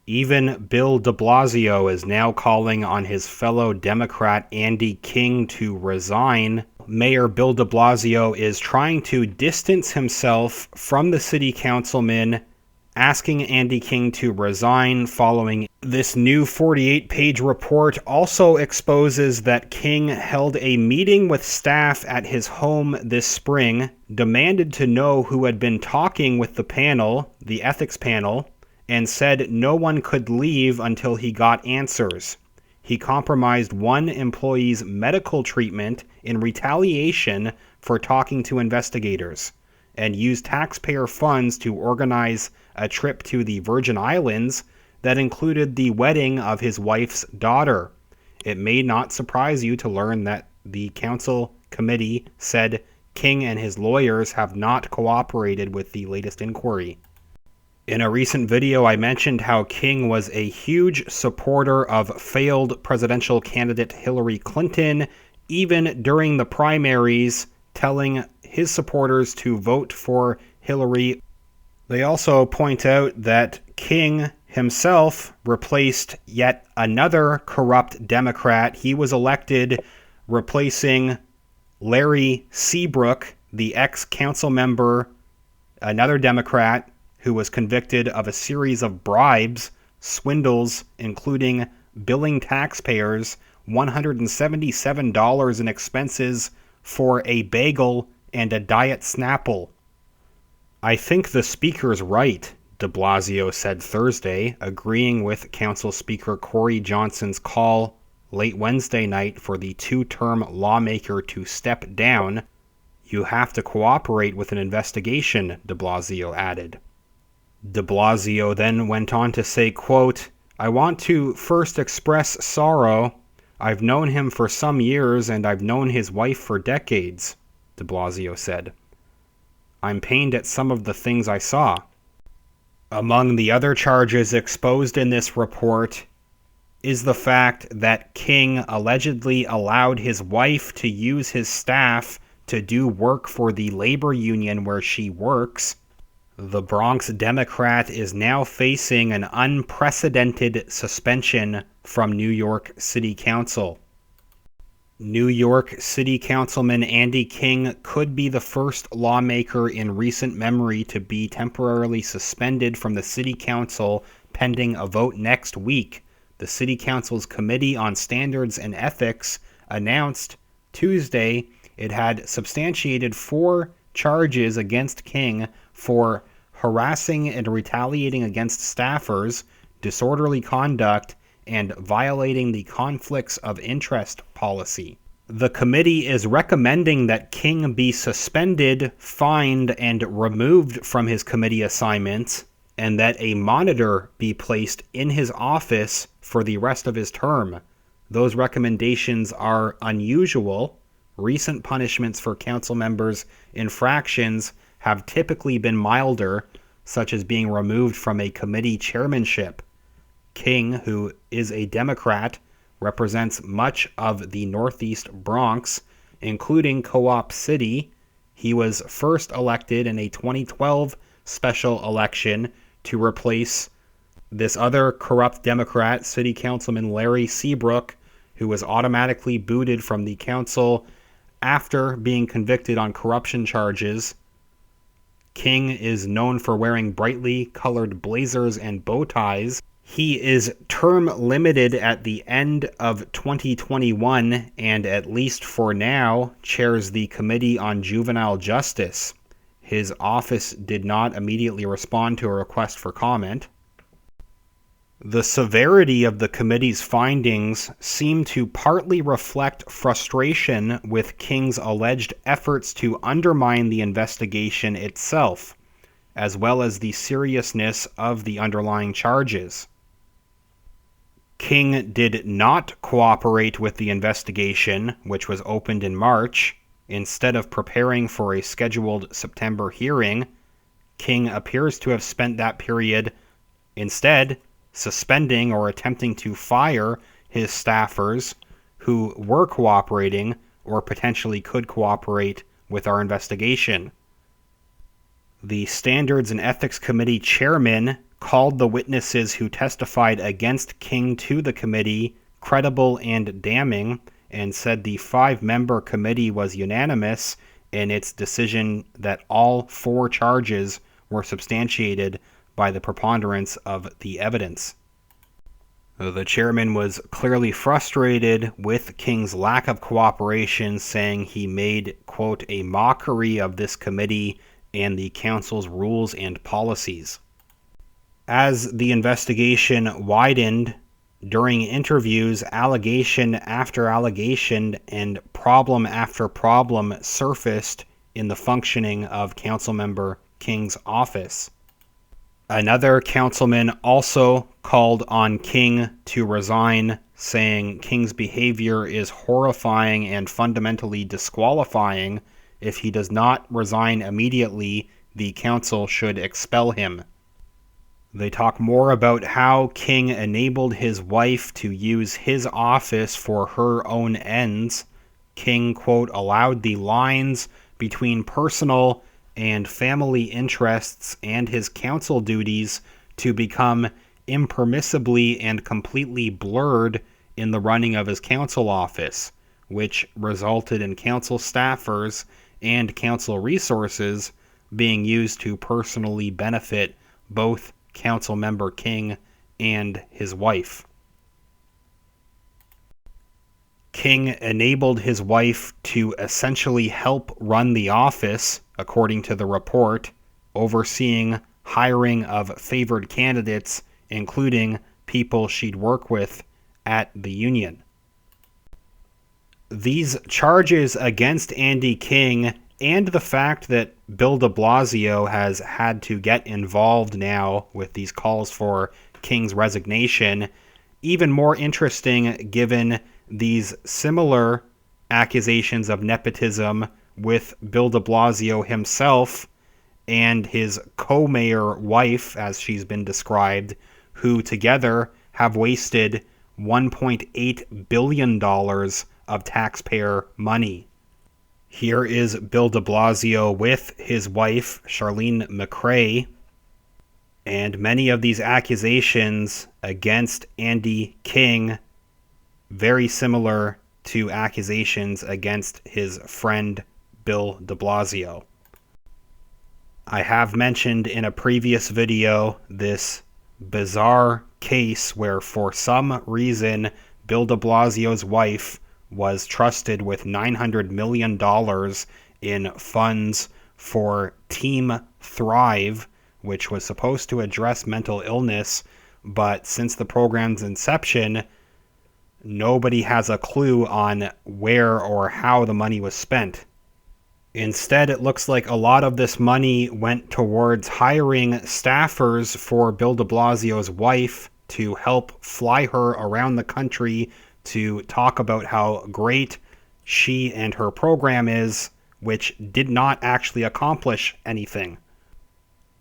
Even Bill de Blasio is now calling on his fellow Democrat Andy King to resign. Mayor Bill de Blasio is trying to distance himself from the city councilman, asking Andy King to resign following this new 48-page report. Also exposes that King held a meeting with staff at his home this spring, demanded to know who had been talking with the panel, the ethics panel, and said no one could leave until he got answers. He compromised one employee's medical treatment in retaliation for talking to investigators, and used taxpayer funds to organize a trip to the Virgin Islands that included the wedding of his wife's daughter. It may not surprise you to learn that the council committee said King and his lawyers have not cooperated with the latest inquiry. In a recent video, I mentioned how King was a huge supporter of failed presidential candidate Hillary Clinton, even during the primaries, telling his supporters to vote for Hillary. They also point out that King himself replaced yet another corrupt Democrat. He was elected replacing Larry Seabrook, the ex-council member, another Democrat, who was convicted of a series of bribes, swindles, including billing taxpayers $177 in expenses for a bagel and a diet Snapple. "I think the speaker's right," de Blasio said Thursday, agreeing with Council Speaker Corey Johnson's call late Wednesday night for the two-term lawmaker to step down. "You have to cooperate with an investigation," de Blasio added. De Blasio then went on to say, quote, "I want to first express sorrow. I've known him for some years, and I've known his wife for decades," de Blasio said. "I'm pained at some of the things I saw." Among the other charges exposed in this report is the fact that King allegedly allowed his wife to use his staff to do work for the labor union where she works. The Bronx Democrat is now facing an unprecedented suspension from New York City Council. New York City Councilman Andy King could be the first lawmaker in recent memory to be temporarily suspended from the City Council pending a vote next week. The City Council's Committee on Standards and Ethics announced Tuesday it had substantiated 4 charges against King for harassing and retaliating against staffers, disorderly conduct, and violating the conflicts of interest policy. The committee is recommending that King be suspended, fined, and removed from his committee assignments, and that a monitor be placed in his office for the rest of his term. Those recommendations are unusual. Recent punishments for council members' infractions have typically been milder, such as being removed from a committee chairmanship. King, who is a Democrat, represents much of the Northeast Bronx, including Co-op City. He was first elected in a 2012 special election to replace this other corrupt Democrat, City Councilman Larry Seabrook, who was automatically booted from the council after being convicted on corruption charges. King is known for wearing brightly colored blazers and bow ties. He is term limited at the end of 2021 and, at least for now, chairs the Committee on Juvenile Justice. His office did not immediately respond to a request for comment. The severity of the committee's findings seem to partly reflect frustration with King's alleged efforts to undermine the investigation itself, as well as the seriousness of the underlying charges. King did not cooperate with the investigation, which was opened in March. Instead of preparing for a scheduled September hearing, King appears to have spent that period instead suspending or attempting to fire his staffers who were cooperating or potentially could cooperate with our investigation. The Standards and Ethics Committee chairman called the witnesses who testified against King to the committee credible and damning, and said the 5-member committee was unanimous in its decision that all 4 charges were substantiated by the preponderance of the evidence. The chairman was clearly frustrated with King's lack of cooperation, saying he made, quote, a mockery of this committee and the council's rules and policies. As the investigation widened, during interviews, allegation after allegation and problem after problem surfaced in the functioning of Councilmember King's office. Another councilman also called on King to resign, saying King's behavior is horrifying and fundamentally disqualifying. If he does not resign immediately, the council should expel him. They talk more about how King enabled his wife to use his office for her own ends. King, quote, allowed the lines between personal and family interests and his council duties to become impermissibly and completely blurred in the running of his council office, which resulted in council staffers and council resources being used to personally benefit both Council Member King and his wife. King enabled his wife to essentially help run the office, according to the report, overseeing hiring of favored candidates, including people she'd work with at the union. These charges against Andy King and the fact that Bill de Blasio has had to get involved now with these calls for King's resignation, even more interesting given these similar accusations of nepotism with Bill de Blasio himself and his co-mayor wife, as she's been described, who together have wasted $1.8 billion of taxpayer money. Here is Bill de Blasio with his wife, Charlene McCray, and many of these accusations against Andy King very similar to accusations against his friend Bill de Blasio. I have mentioned in a previous video this bizarre case where for some reason Bill de Blasio's wife was trusted with $900 million in funds for Team Thrive, which was supposed to address mental illness, but since the program's inception, nobody has a clue on where or how the money was spent. Instead, it looks like a lot of this money went towards hiring staffers for Bill de Blasio's wife to help fly her around the country to talk about how great she and her program is, which did not actually accomplish anything.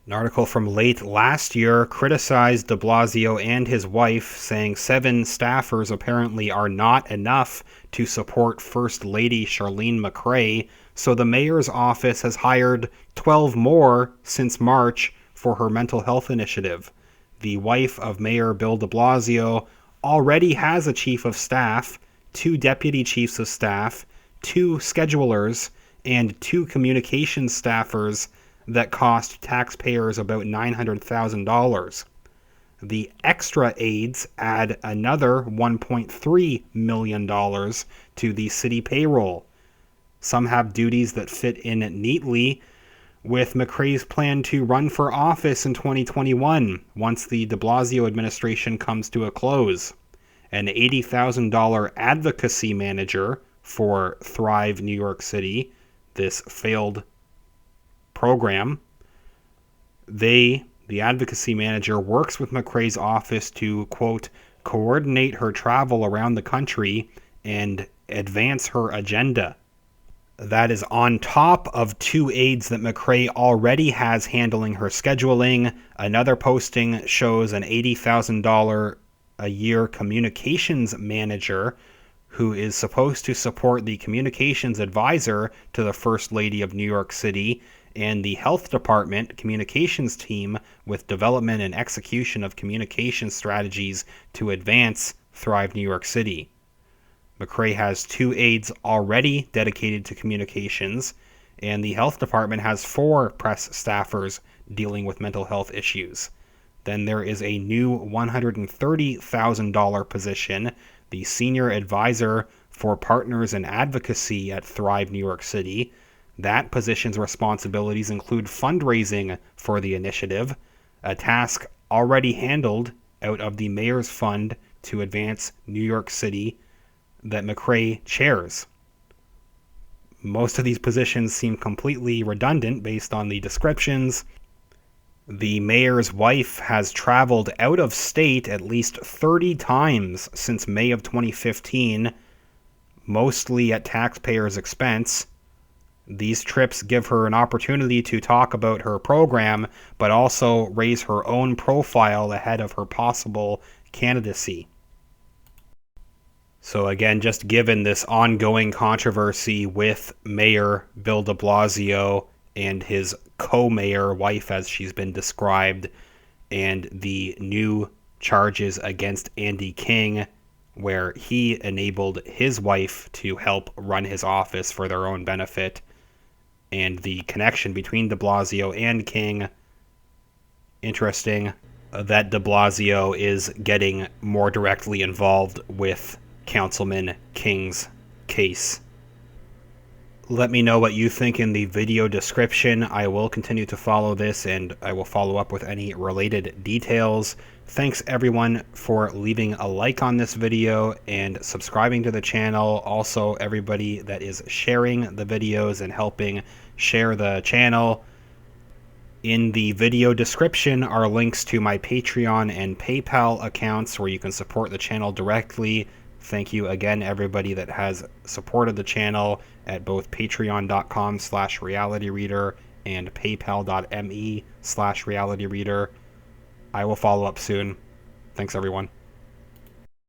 An article from late last year criticized de Blasio and his wife, saying 7 staffers apparently are not enough to support First Lady Charlene McCray, so the mayor's office has hired 12 more since March for her mental health initiative. The wife of Mayor Bill de Blasio already has a chief of staff, 2 deputy chiefs of staff, 2 schedulers, and 2 communications staffers that cost taxpayers about $900,000. The extra aides add another $1.3 million to the city payroll. Some have duties that fit in neatly with McCray's plan to run for office in 2021 once the de Blasio administration comes to a close. An $80,000 advocacy manager for Thrive New York City, this failed program. The advocacy manager, works with McCray's office to, quote, coordinate her travel around the country and advance her agenda. That is on top of 2 aides that McCray already has handling her scheduling. Another posting shows an $80,000 a year communications manager who is supposed to support the communications advisor to the First Lady of New York City and the Health Department communications team with development and execution of communication strategies to advance Thrive New York City. McRae has 2 aides already dedicated to communications, and the Health Department has 4 press staffers dealing with mental health issues. Then there is a new $130,000 position, the Senior Advisor for Partners and Advocacy at Thrive New York City. That position's responsibilities include fundraising for the initiative, a task already handled out of the Mayor's Fund to Advance New York City that McRae chairs. Most of these positions seem completely redundant based on the descriptions. The mayor's wife has traveled out of state at least 30 times since May of 2015, mostly at taxpayers' expense. These trips give her an opportunity to talk about her program, but also raise her own profile ahead of her possible candidacy. So again, just given this ongoing controversy with Mayor Bill de Blasio and his co-mayor wife, as she's been described, and the new charges against Andy King, where he enabled his wife to help run his office for their own benefit, and the connection between de Blasio and King. Interesting that de Blasio is getting more directly involved with Councilman King's case. Let me know what you think in the video description. I will continue to follow this, and I will follow up with any related details. Thanks everyone for leaving a like on this video and subscribing to the channel. Also, everybody that is sharing the videos and helping share the channel. In the video description are links to my Patreon and PayPal accounts where you can support the channel directly. Thank you again, everybody that has supported the channel at both patreon.com/realityreader and paypal.me/realityreader. I will follow up soon. Thanks, everyone.